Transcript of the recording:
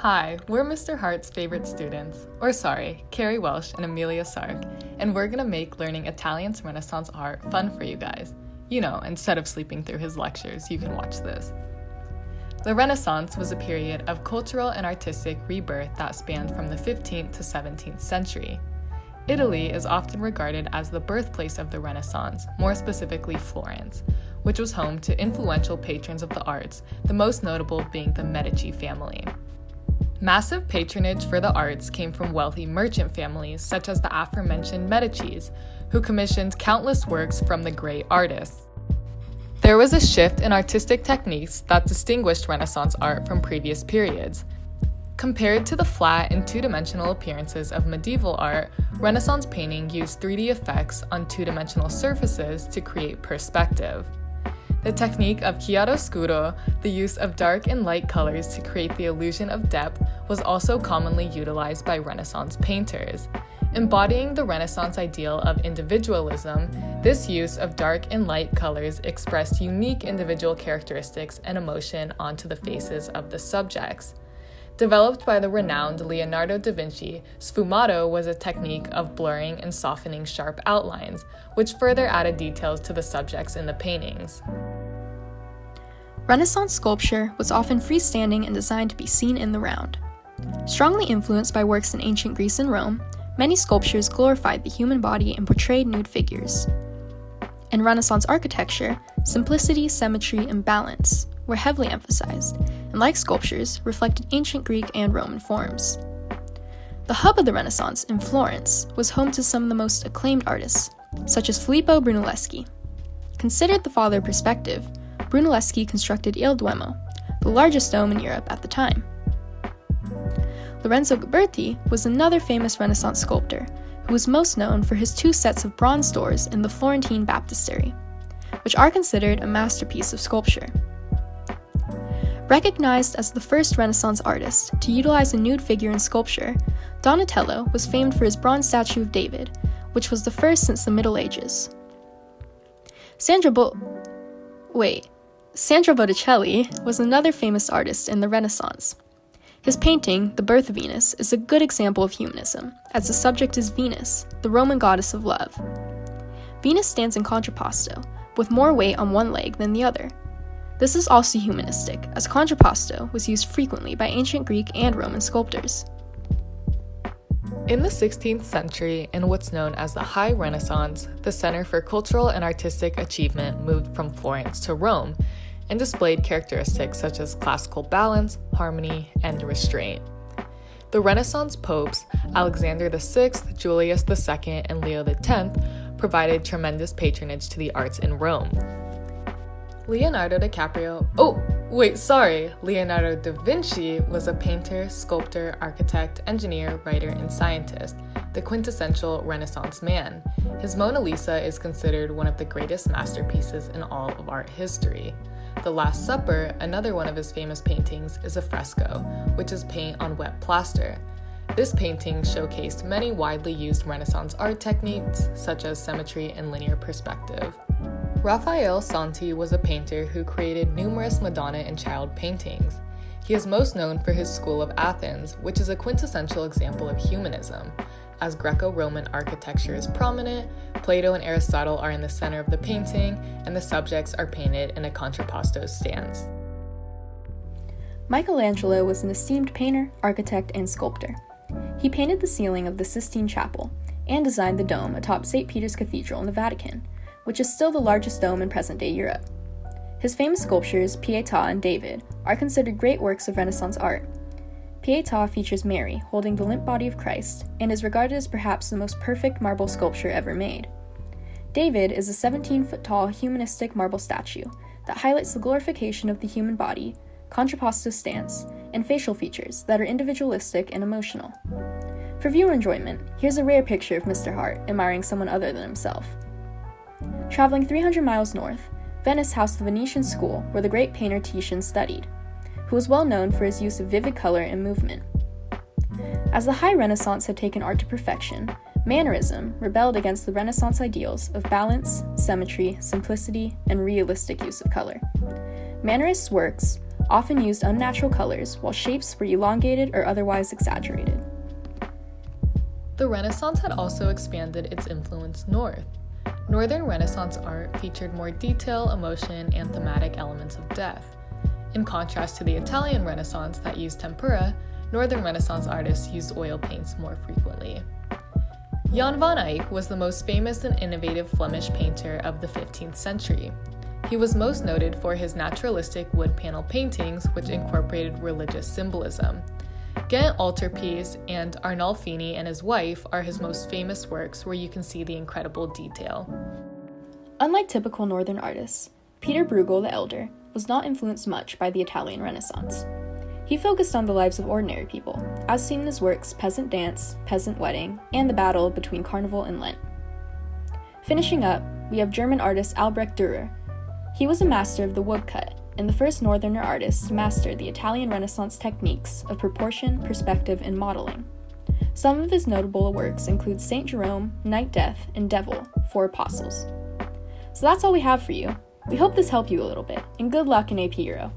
Hi, we're Mr. Hart's favorite students, Carrie Welsh and Amelia Sark, and we're gonna make learning Italian's Renaissance art fun for you guys. Instead of sleeping through his lectures, you can watch this. The Renaissance was a period of cultural and artistic rebirth that spanned from the 15th to 17th century. Italy is often regarded as the birthplace of the Renaissance, more specifically Florence, which was home to influential patrons of the arts, the most notable being the Medici family. Massive patronage for the arts came from wealthy merchant families such as the aforementioned Medicis, who commissioned countless works from the great artists. There was a shift in artistic techniques that distinguished Renaissance art from previous periods. Compared to the flat and two-dimensional appearances of medieval art, Renaissance painting used 3D effects on two-dimensional surfaces to create perspective. The technique of chiaroscuro, the use of dark and light colors to create the illusion of depth, was also commonly utilized by Renaissance painters. Embodying the Renaissance ideal of individualism, this use of dark and light colors expressed unique individual characteristics and emotion onto the faces of the subjects. Developed by the renowned Leonardo da Vinci, sfumato was a technique of blurring and softening sharp outlines, which further added details to the subjects in the paintings. Renaissance sculpture was often freestanding and designed to be seen in the round. Strongly influenced by works in ancient Greece and Rome, many sculptures glorified the human body and portrayed nude figures. In Renaissance architecture, simplicity, symmetry, and balance were heavily emphasized, and like sculptures, reflected ancient Greek and Roman forms. The hub of the Renaissance in Florence was home to some of the most acclaimed artists, such as Filippo Brunelleschi. Considered the father of perspective, Brunelleschi constructed Il Duomo, the largest dome in Europe at the time. Lorenzo Ghiberti was another famous Renaissance sculptor, who was most known for his 2 sets of bronze doors in the Florentine Baptistery, which are considered a masterpiece of sculpture. Recognized as the first Renaissance artist to utilize a nude figure in sculpture, Donatello was famed for his bronze statue of David, which was the first since the Middle Ages. Sandro Botticelli was another famous artist in the Renaissance. His painting, The Birth of Venus, is a good example of humanism, as the subject is Venus, the Roman goddess of love. Venus stands in contrapposto, with more weight on one leg than the other. This is also humanistic, as contrapposto was used frequently by ancient Greek and Roman sculptors. In the 16th century, in what's known as the High Renaissance, the Center for Cultural and Artistic Achievement moved from Florence to Rome and displayed characteristics such as classical balance, harmony, and restraint. The Renaissance popes, Alexander VI, Julius II, and Leo X, provided tremendous patronage to the arts in Rome. Leonardo da Vinci was a painter, sculptor, architect, engineer, writer, and scientist, the quintessential Renaissance man. His Mona Lisa is considered one of the greatest masterpieces in all of art history. The Last Supper, another one of his famous paintings, is a fresco, which is paint on wet plaster. This painting showcased many widely used Renaissance art techniques, such as symmetry and linear perspective. Raphael Santi was a painter who created numerous Madonna and child paintings. He is most known for his School of Athens, which is a quintessential example of humanism. As Greco-Roman architecture is prominent, Plato and Aristotle are in the center of the painting, and the subjects are painted in a contrapposto stance. Michelangelo was an esteemed painter, architect, and sculptor. He painted the ceiling of the Sistine Chapel and designed the dome atop St. Peter's Cathedral in the Vatican, which is still the largest dome in present-day Europe. His famous sculptures, Pietà and David, are considered great works of Renaissance art. Pietà features Mary holding the limp body of Christ and is regarded as perhaps the most perfect marble sculpture ever made. David is a 17-foot-tall humanistic marble statue that highlights the glorification of the human body, contrapposto stance, and facial features that are individualistic and emotional. For viewer enjoyment, here's a rare picture of Mr. Hart admiring someone other than himself. Traveling 300 miles north, Venice housed the Venetian school where the great painter Titian studied, who was well known for his use of vivid color and movement. As the High Renaissance had taken art to perfection, Mannerism rebelled against the Renaissance ideals of balance, symmetry, simplicity, and realistic use of color. Mannerists' works often used unnatural colors, while shapes were elongated or otherwise exaggerated. The Renaissance had also expanded its influence north. Northern Renaissance art featured more detail, emotion, and thematic elements of depth. In contrast to the Italian Renaissance that used tempera, Northern Renaissance artists used oil paints more frequently. Jan van Eyck was the most famous and innovative Flemish painter of the 15th century. He was most noted for his naturalistic wood panel paintings, which incorporated religious symbolism. Ghent Altarpiece and Arnolfini and his wife are his most famous works, where you can see the incredible detail. Unlike typical Northern artists, Peter Bruegel the Elder was not influenced much by the Italian Renaissance. He focused on the lives of ordinary people, as seen in his works Peasant Dance, Peasant Wedding, and the battle between Carnival and Lent. Finishing up, we have German artist Albrecht Dürer. He was a master of the woodcut, and the first Northerner artist to master the Italian Renaissance techniques of proportion, perspective, and modeling. Some of his notable works include Saint Jerome, Night Death, and Devil, 4 Apostles. So that's all we have for you. We hope this helped you a little bit, and good luck in AP Euro.